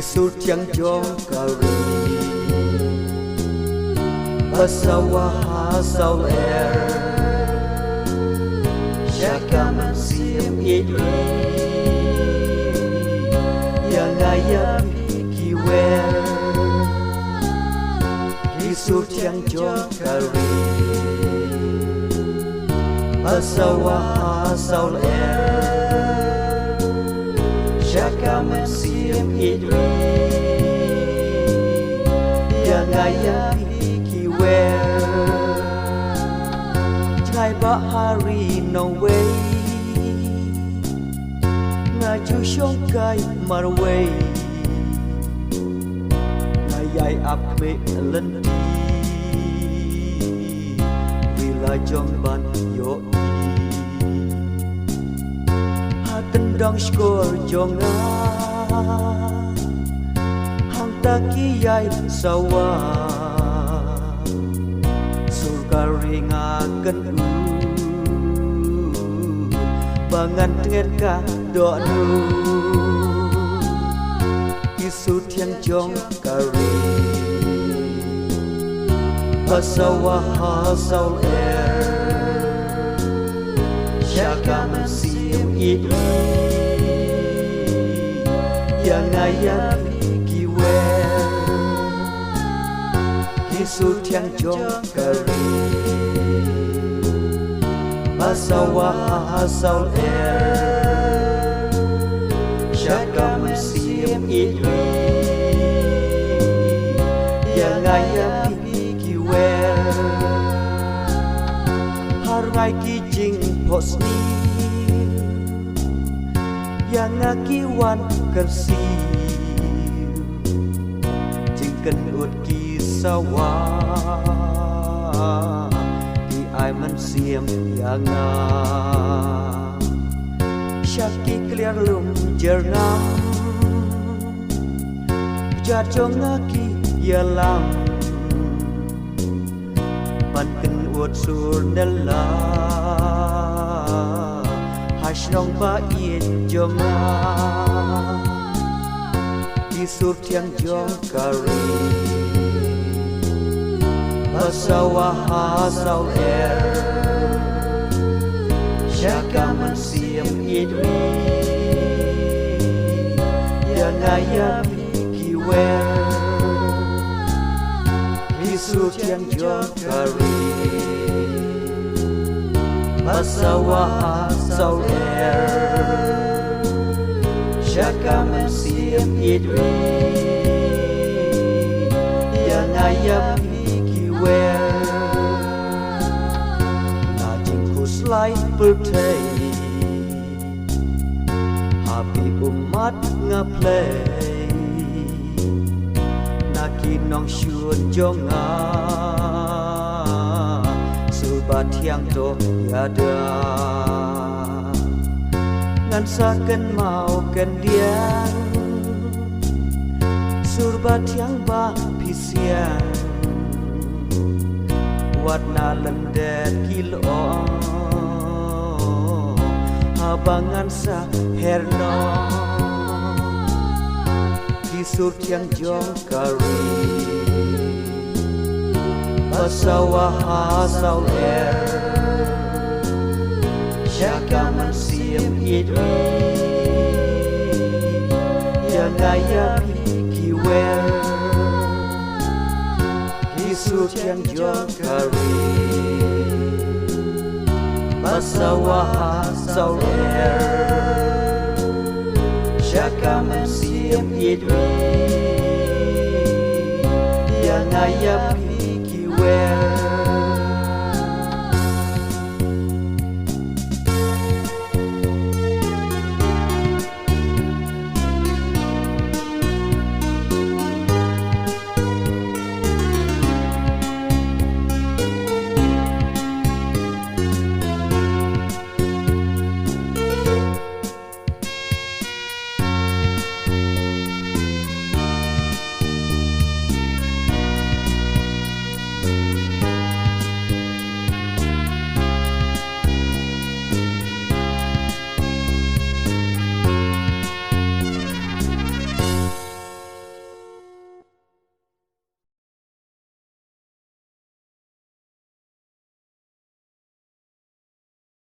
Isut yang jongkari Pesawah hasil air Syaka mensim idri Yang ayam kiwer Isut yang jongkari Pesawah hasil air Syaka mensim idri Yang ayam kiwer Jai bahari no way Ngaju syongkai marway Ngayai ape lendi Bila jomban yoi Tendang skor jonga Hang taki yai sawa Surga ringakan Bangan tenga do'nu Isut yang jongkari Pesawah hasil air Syaka mensim idri Yang ayam kiwer Isut yang jongkari Pesawah hasil air Syaka mensim idri Yang ayam kiwer Hargai kijing posni Yang akiwan kersi Jingken ut kisawa Di ai mensiam yang Syaki clear lum jernam Jatuh ngaki yalam Panken ut sur dalam Hasnong bait jonga Isut yang jongkari Pesawah hasil air Syaka mensim idri Yang ayam kiwer Isut yang jongkari Pesawah hasil air Syaka mensim idri Yang ayam kiwer Najing kuslai pertai Hapi umat ngaplay Naki nong syun jonga Subat yang to yada Ngan saken mau kendian Surbat yang bah pisian Warna lendet kilo Habangan sa herno Isut yang jongkari Pesawah hasil air Syaka mensim idri Yang ayam kiwer Isut yang jongkari Pesawah hasil air Syaka mensim idri Yang ayam kiwer